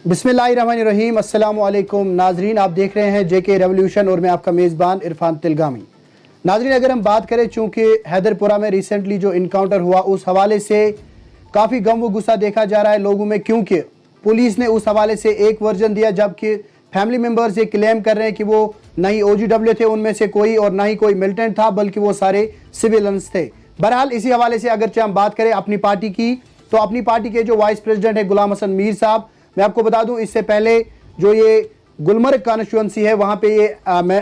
बिस्मिल्लाहिर्रहमानिर्रहीम, अस्सलाम वालेकुम नाजरीन। आप देख रहे हैं जेके रेवोल्यूशन और मैं आपका मेज़बान इरफान तिलगामी। नाजरीन, अगर हम बात करें, चूँकि हैदरपुरा में रिसेंटली जो इनकाउंटर हुआ उस हवाले से काफ़ी गम व गुस्सा देखा जा रहा है लोगों में, क्योंकि पुलिस ने उस हवाले से एक वर्जन दिया, जबकि फैमिली मेम्बर्स ये क्लेम कर रहे हैं कि वो ना ही OGW थे उनमें से कोई, और ना ही कोई मिलिटेंट था, बल्कि वो सारे सिविलियंस थे। बहरहाल इसी हवाले से अगरचे हम बात करें अपनी पार्टी की, तो अपनी पार्टी के जो वाइस प्रेसिडेंट है गुलाम हसन मीर साहब, मैं आपको बता दूं इससे पहले जो ये गुलमर्ग कॉन्स्टिट्यूंसी है वहाँ पे ये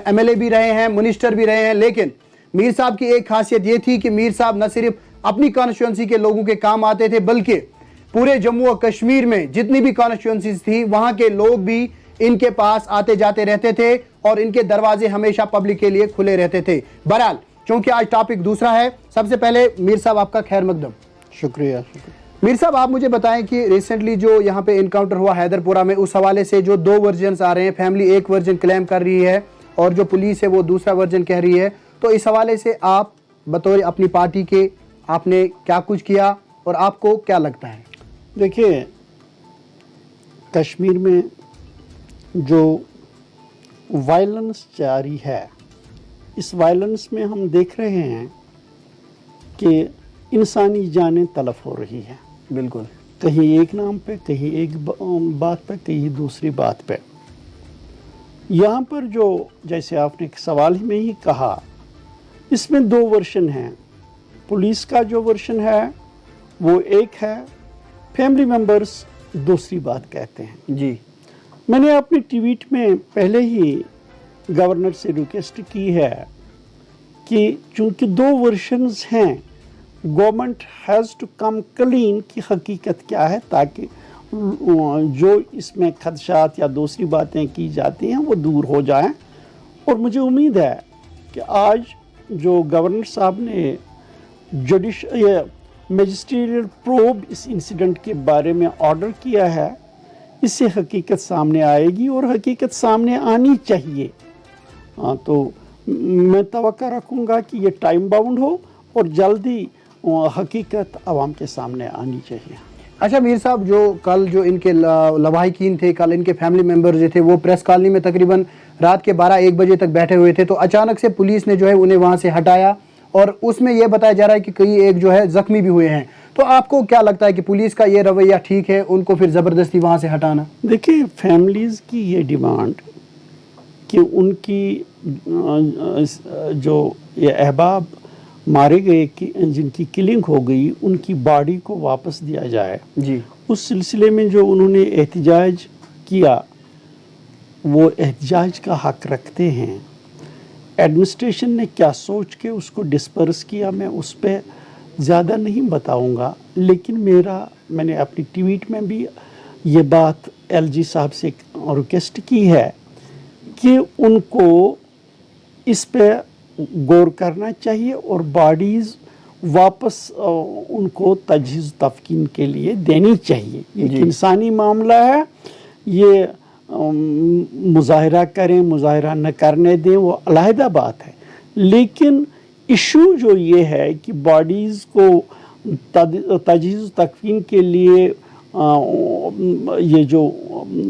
MLA भी रहे हैं, मिनिस्टर भी रहे हैं। लेकिन मीर साहब की एक खासियत ये थी कि मीर साहब न सिर्फ अपनी कॉन्स्टिट्यूंसी के लोगों के काम आते थे, बल्कि पूरे जम्मू और कश्मीर में जितनी भी कॉन्स्टिट्यूंसीज थी वहाँ के लोग भी इनके पास आते जाते रहते थे और इनके दरवाजे हमेशा पब्लिक के लिए खुले रहते थे। बहरहाल चूंकि आज टॉपिक दूसरा है, सबसे पहले मीर साहब आपका खैर मकदम। शुक्रिया। मीर साहब, आप मुझे बताएं कि रिसेंटली जो यहाँ पे इनकाउंटर हुआ हैदरपुरा में, उस हवाले से जो दो वर्जन्स आ रहे हैं, फैमिली एक वर्जन क्लेम कर रही है और जो पुलिस है वो दूसरा वर्जन कह रही है, तो इस हवाले से आप बतौर अपनी पार्टी के आपने क्या कुछ किया और आपको क्या लगता है? देखिए, कश्मीर में जो वायलेंस जारी है, इस वायलेंस में हम देख रहे हैं कि इंसानी जानें तलफ हो रही हैं। बिल्कुल, कहीं एक नाम पे, कहीं एक बात पे, कहीं दूसरी बात पे। यहाँ पर जो जैसे आपने सवाल में ही कहा, इसमें दो वर्शन हैं। पुलिस का जो वर्शन है वो एक है, फैमिली मेंबर्स दूसरी बात कहते हैं। जी, मैंने अपनी ट्वीट में पहले ही गवर्नर से रिक्वेस्ट की है कि चूंकि दो वर्शंस हैं, government has to come clean की हकीकत क्या है, ताकि जो इसमें खदशात या दूसरी बातें की जाती हैं वो दूर हो जाएं। और मुझे उम्मीद है कि आज जो गवर्नर साहब ने मैजिस्ट्रियल प्रोब इस इंसिडेंट के बारे में ऑर्डर किया है, इससे हकीकत सामने आएगी और हकीकत सामने आनी चाहिए। हाँ, तो मैं तवक्का रखूँगा कि ये टाइम बाउंड हो और जल्दी हकीकत आवाम के सामने आनी चाहिए। अच्छा मीर साहब, जो कल जो इनके लवाहिकीन थे, कल इनके फैमिली मेंबर जो थे वो प्रेस कॉलोनी में तकरीबन रात के 12-1 बजे तक बैठे हुए थे, तो अचानक से पुलिस ने जो है उन्हें वहाँ से हटाया और उसमें यह बताया जा रहा है कि कई एक जो है जख्मी भी हुए हैं। तो आपको क्या लगता है कि पुलिस का ये रवैया ठीक है, उनको फिर ज़बरदस्ती वहाँ से हटाना? देखिए, फैमिलीज़ की ये डिमांड कि उनकी जो ये अहबाब मारे गए कि जिनकी किलिंग हो गई, उनकी बॉडी को वापस दिया जाए। जी, उस सिलसिले में जो उन्होंने एहतजाज किया, वो एहतजाज का हक रखते हैं। एडमिनिस्ट्रेशन ने क्या सोच के उसको डिस्पर्स किया, मैं उस पर ज़्यादा नहीं बताऊंगा, लेकिन मैंने अपनी ट्वीट में भी ये बात LG साहब से रिक्वेस्ट की है कि उनको इस पे गौर करना चाहिए और बॉडीज़ वापस उनको तजहीज़ तफ़कीन के लिए देनी चाहिए। ये इंसानी मामला है, ये मुज़ाहरा करें, मुज़ाहरा न करने दें, वो अलहदा बात है। लेकिन इशू जो ये है कि बॉडीज़ को तजहीज़ तकफ़ीन के लिए ये जो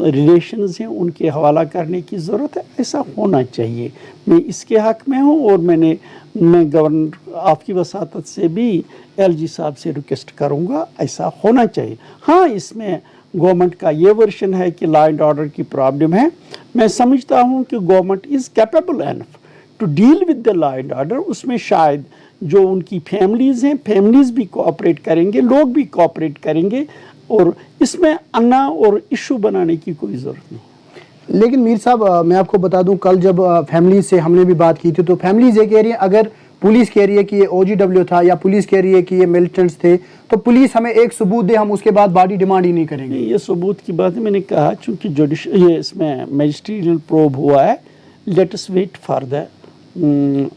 रिलेशंस हैं उनके हवाला करने की ज़रूरत है, ऐसा होना चाहिए। मैं इसके हक़ में हूँ और मैं गवर्नर आपकी वसातत से भी LG साहब से रिक्वेस्ट करूँगा, ऐसा होना चाहिए। हाँ, इसमें गवर्नमेंट का ये वर्शन है कि लॉ एंड ऑर्डर की प्रॉब्लम है। मैं समझता हूँ कि government is capable enough to deal with the law and order. उसमें शायद जो उनकी फैमिलीज़ हैं, फैमिलीज़ भी कोऑपरेट करेंगे, लोग भी कोऑपरेट करेंगे और इसमें अन्ना और इशू बनाने की कोई ज़रूरत नहीं। लेकिन मीर साहब, मैं आपको बता दूं, कल जब फैमिली से हमने भी बात की थी, तो फैमिलीज ये कह रही है, अगर पुलिस कह रही है कि ये OGW था या पुलिस कह रही है कि ये मिलिटेंट्स थे, तो पुलिस हमें एक सबूत दे, हम उसके बाद बॉडी डिमांड ही नहीं करेंगे। ये सबूत की बात मैंने कहा, चूँकि ये इसमें मैजिस्ट्रियल प्रोब हुआ है, let us wait for the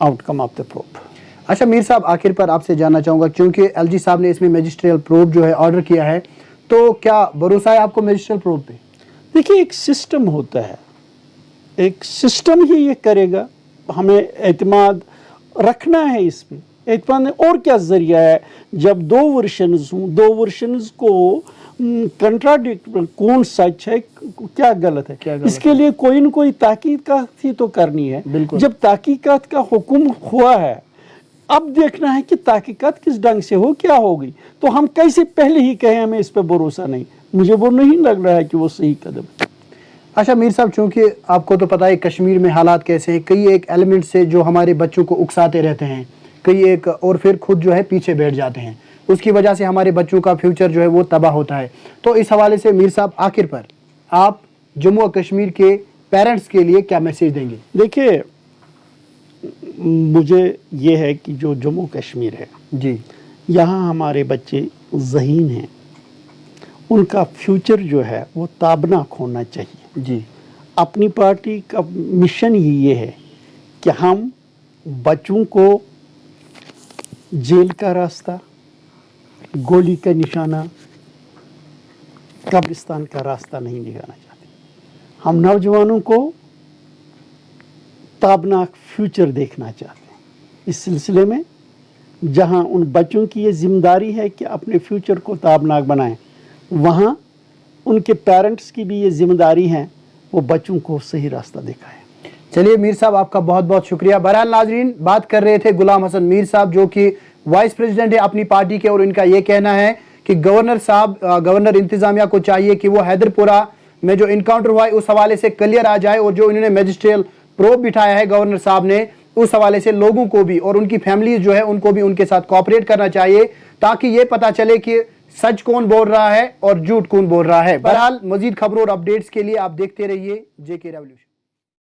outcome of the probe. अच्छा मीर साहब, आखिर पर आपसे जानना चाहूँगा, क्योंकि LG साहब ने इसमें मैजिस्ट्रियल प्रोब जो है ऑर्डर किया है, तो क्या भरोसा है आपको मैजिस्ट्रियल प्रोब पे? देखिए, एक सिस्टम होता है, एक सिस्टम ही ये करेगा। हमें एतमाद रखना है इस पर। एतमाद और क्या ज़रिया है? जब दो वर्शंस हों, दो वर्शंस को कंट्राडिक्ट, कौन सच है क्या गलत है, क्या गलत इसके लिए कोई न कोई तहकीकात ही तो करनी है। बिल्कुल। जब तहकीकात का हुक्म हुआ है, अब देखना है कि तहकीकात किस ढंग से हो, क्या होगी। तो हम कैसे पहले ही कहें हमें इस पर भरोसा नहीं, मुझे वो नहीं लग रहा है कि वो सही कदम है। अच्छा मीर साहब, चूंकि आपको तो पता है कश्मीर में हालात कैसे हैं, कई एक एलिमेंट से जो हमारे बच्चों को उकसाते रहते हैं, कई एक और फिर खुद जो है पीछे बैठ जाते हैं, उसकी वजह से हमारे बच्चों का फ्यूचर जो है वो तबाह होता है। तो इस हवाले से मीर साहब आखिर पर आप जम्मू और कश्मीर के पेरेंट्स के लिए क्या मैसेज देंगे? देखिए, मुझे ये है कि जो जम्मू कश्मीर है जी, यहाँ हमारे बच्चे ज़हीन हैं, उनका फ्यूचर जो है वो ताबनाक होना चाहिए। जी, अपनी पार्टी का मिशन ही ये है कि हम बच्चों को जेल का रास्ता, गोली का निशाना, कब्रिस्तान का रास्ता नहीं दिखाना चाहते। हम नौजवानों को ताबनाक फ्यूचर देखना चाहते हैं। इस सिलसिले में जहां उन बच्चों की ये जिम्मेदारी है कि अपने फ्यूचर को ताबनाक बनाएं, वहां उनके पेरेंट्स की भी ये जिम्मेदारी है वो बच्चों को सही रास्ता दिखाएं। चलिए मीर साहब, आपका बहुत बहुत शुक्रिया। बहरहाल नाजरीन, बात कर रहे थे गुलाम हसन मीर साहब, जो कि वाइस प्रेसिडेंट है अपनी पार्टी के, और इनका ये कहना है कि गवर्नर इंतजामिया को चाहिए कि वो हैदरपुरा में जो इनकाउंटर हुआ है उस हवाले से क्लियर आ जाए, और जो इन्होंने मैजिस्ट्रियल प्रोब बिठाया है गवर्नर साहब ने, उस हवाले से लोगों को भी और उनकी फैमिली जो है उनको भी उनके साथ कोऑपरेट करना चाहिए, ताकि ये पता चले कि सच कौन बोल रहा है और झूठ कौन बोल रहा है। बहरहाल मजीद खबरों और अपडेट्स के लिए आप देखते रहिए जेके रेवोल्यूशन।